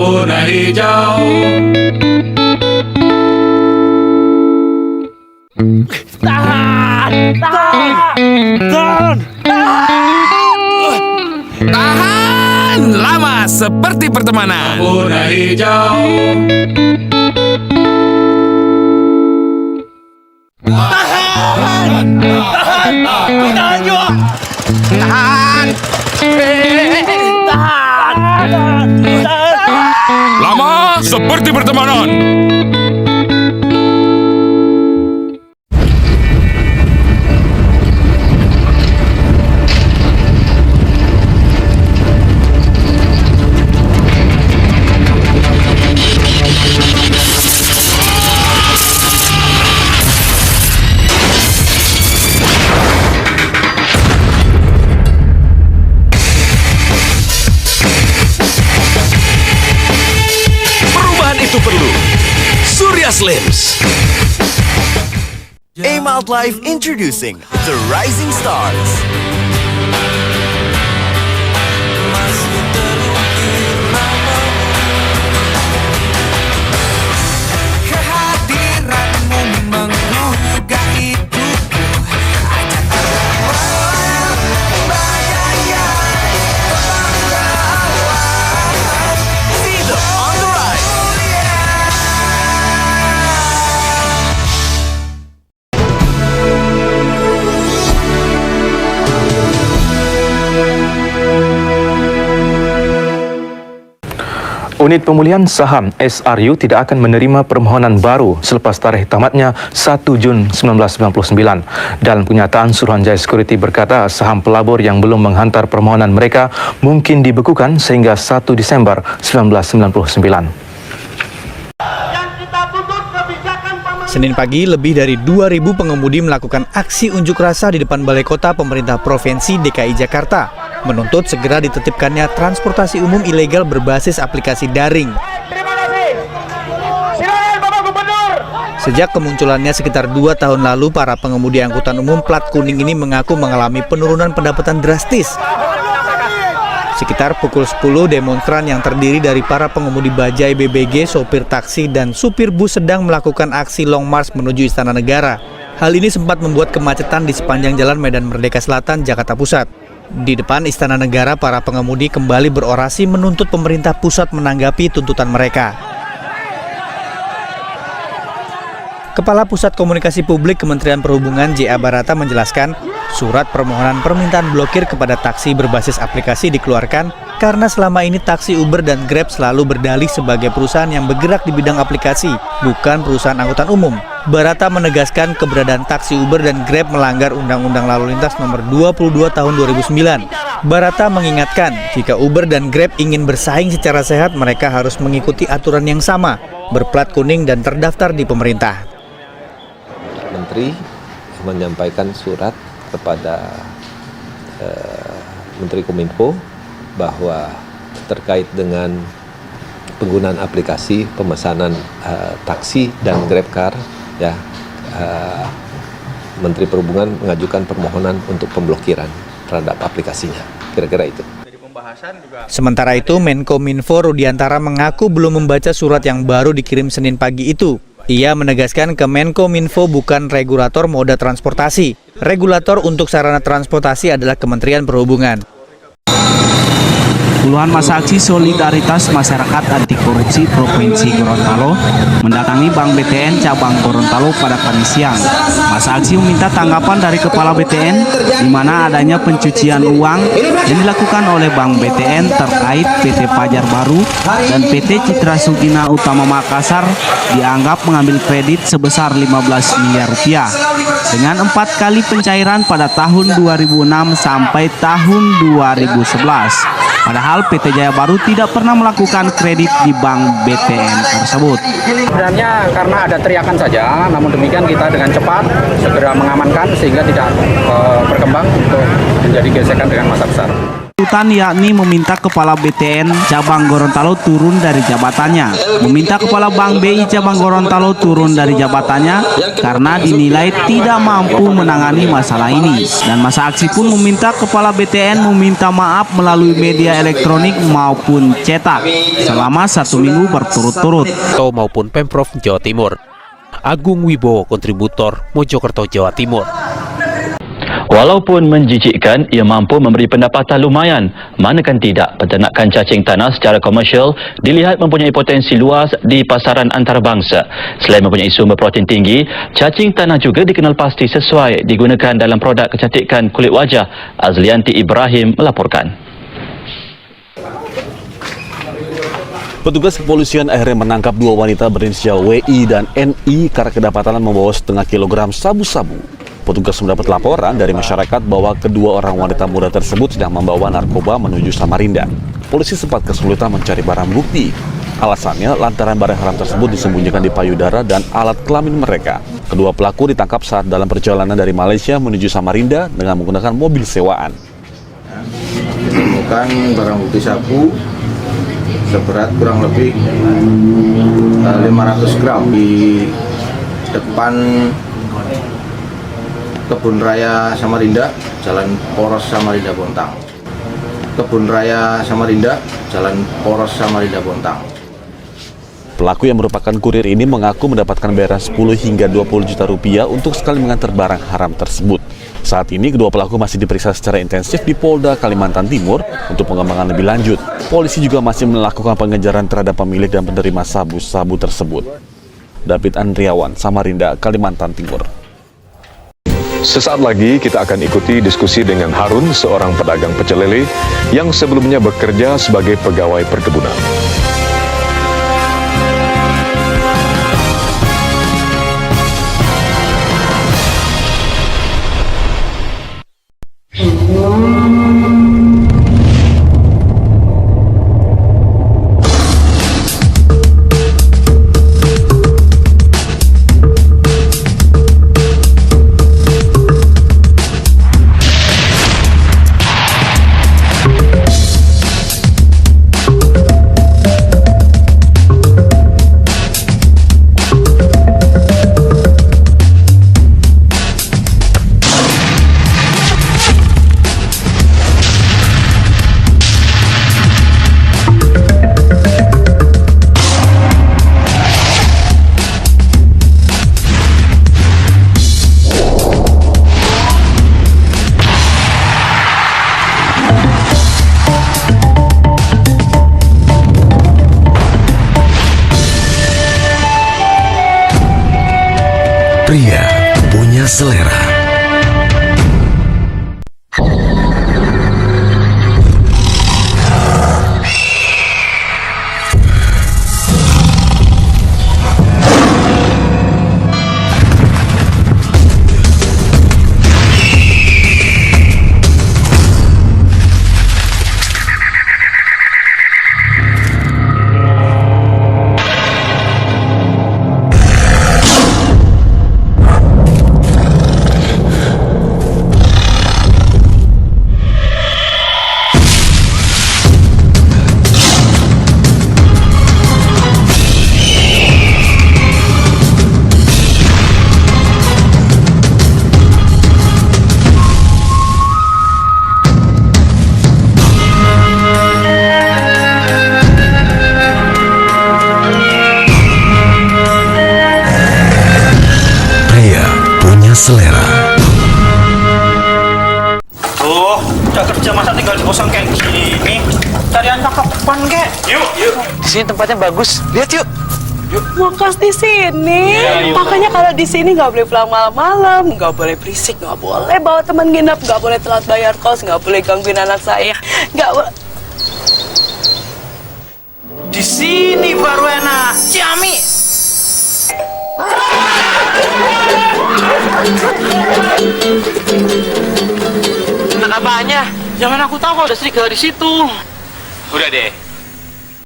Warna hijau. Tahan! Tahan! Lama seperti pertemanan. Warna hijau. Tahan juga! Tahan! Lama seperti pertemanan. Itu perlu Surya Slims. A-Malt Life introducing The Rising Stars. Kehadiranmu menggugah hidupku. Ajak berbayang-bayang, berbangga-bangga. See them on the rise. Unit Pemulihan Saham SRU tidak akan menerima permohonan baru selepas tarikh tamatnya 1 Jun 1999. Dalam kenyataan, Suruhanjaya Security berkata saham pelabur yang belum menghantar permohonan mereka mungkin dibekukan sehingga 1 Disember 1999. Senin pagi, lebih dari 2.000 pengemudi melakukan aksi unjuk rasa di depan Balai Kota Pemerintah Provinsi DKI Jakarta, menuntut segera ditertibkannya transportasi umum ilegal berbasis aplikasi daring. Sejak kemunculannya sekitar 2 tahun lalu, para pengemudi angkutan umum plat kuning ini mengaku mengalami penurunan pendapatan drastis. Sekitar pukul 10, demonstran yang terdiri dari para pengemudi bajai BBG, sopir taksi, dan supir bus sedang melakukan aksi long march menuju Istana Negara. Hal ini sempat membuat kemacetan di sepanjang Jalan Medan Merdeka Selatan, Jakarta Pusat. Di depan Istana Negara, para pengemudi kembali berorasi menuntut pemerintah pusat menanggapi tuntutan mereka. Kepala Pusat Komunikasi Publik Kementerian Perhubungan J.A. Barata menjelaskan, surat permohonan permintaan blokir kepada taksi berbasis aplikasi dikeluarkan karena selama ini taksi Uber dan Grab selalu berdalih sebagai perusahaan yang bergerak di bidang aplikasi, bukan perusahaan angkutan umum. Barata menegaskan keberadaan taksi Uber dan Grab melanggar Undang-Undang Lalu Lintas Nomor 22 Tahun 2009. Barata mengingatkan, jika Uber dan Grab ingin bersaing secara sehat, mereka harus mengikuti aturan yang sama, berplat kuning dan terdaftar di pemerintah. Menteri menyampaikan surat kepada Menteri Kominfo bahwa terkait dengan penggunaan aplikasi pemesanan taksi dan GrabCar, ya, Menteri Perhubungan mengajukan permohonan untuk pemblokiran terhadap aplikasinya. Kira-kira itu. Sementara itu, Menkominfo Rudiantara mengaku belum membaca surat yang baru dikirim Senin pagi itu. Ia menegaskan Kemenkominfo bukan regulator moda transportasi. Regulator untuk sarana transportasi adalah Kementerian Perhubungan. Puluhan massa aksi solidaritas masyarakat anti korupsi Provinsi Gorontalo mendatangi Bank BTN cabang Gorontalo pada Kamis siang. Massa aksi meminta tanggapan dari Kepala BTN di mana adanya pencucian uang yang dilakukan oleh Bank BTN terkait PT Fajar Baru dan PT Citra Sugina Utama Makassar dianggap mengambil kredit sebesar 15 miliar rupiah dengan 4 kali pencairan pada tahun 2006 sampai tahun 2011. Padahal PT Jaya Baru tidak pernah melakukan kredit di Bank BTN tersebut. Sebenarnya karena ada teriakan saja, namun demikian kita dengan cepat segera mengamankan sehingga tidak berkembang untuk menjadi gesekan dengan massa besar. tuntutan yakni meminta Kepala BTN Cabang Gorontalo turun dari jabatannya, meminta Kepala Bank BI Cabang Gorontalo turun dari jabatannya karena dinilai tidak mampu menangani masalah ini. Dan masa aksi pun meminta Kepala BTN meminta maaf melalui media elektronik maupun cetak selama 1 minggu berturut-turut. Maupun Pemprov Jawa Timur. Agung Wibowo, kontributor Mojokerto, Jawa Timur. Walaupun menjijikkan, ia mampu memberi pendapatan lumayan. Manakan tidak, peternakan cacing tanah secara komersial dilihat mempunyai potensi luas di pasaran antarabangsa. Selain mempunyai sumber protein tinggi, cacing tanah juga dikenal pasti sesuai digunakan dalam produk kecantikan kulit wajah. Azlianti Ibrahim melaporkan. Petugas kepolisian akhirnya menangkap 2 wanita berinisial WI dan NI karena kedapatan membawa setengah kilogram sabu-sabu. Petugas mendapat laporan dari masyarakat bahwa kedua orang wanita muda tersebut sedang membawa narkoba menuju Samarinda. Polisi sempat kesulitan mencari barang bukti. Alasannya lantaran barang haram tersebut disembunyikan di payudara dan alat kelamin mereka. Kedua pelaku ditangkap saat dalam perjalanan dari Malaysia menuju Samarinda dengan menggunakan mobil sewaan. Ditemukan barang bukti sabu seberat kurang lebih 500 gram di depan Kebun Raya Samarinda, Jalan Poros Samarinda Bontang. Kebun Raya Samarinda, Jalan Poros Samarinda Bontang. Pelaku yang merupakan kurir ini mengaku mendapatkan bayaran 10 hingga 20 juta rupiah untuk sekali mengantar barang haram tersebut. Saat ini kedua pelaku masih diperiksa secara intensif di Polda Kalimantan Timur untuk pengembangan lebih lanjut. Polisi juga masih melakukan pengejaran terhadap pemilik dan penerima sabu-sabu tersebut. David Andriawan, Samarinda, Kalimantan Timur. Sesaat lagi kita akan ikuti diskusi dengan Harun, seorang pedagang pecel lele yang sebelumnya bekerja sebagai pegawai perkebunan. Pria punya selera. Selera. Tuh, udah kerja masa tinggal di kosan kayak gini. Carian cakapan kek. Yuk. Di sini tempatnya bagus. Lihat yuk. Makas di sini. Makanya kalau di sini nggak boleh pulang malam-malam, nggak boleh berisik, nggak boleh bawa teman nginep, nggak boleh telat bayar kos, nggak boleh gangguin anak saya, nggak boleh. Di sini baru enak. Ciami. Enak apanya? Jangan aku tahu kalau ada serigala di situ. Udah deh,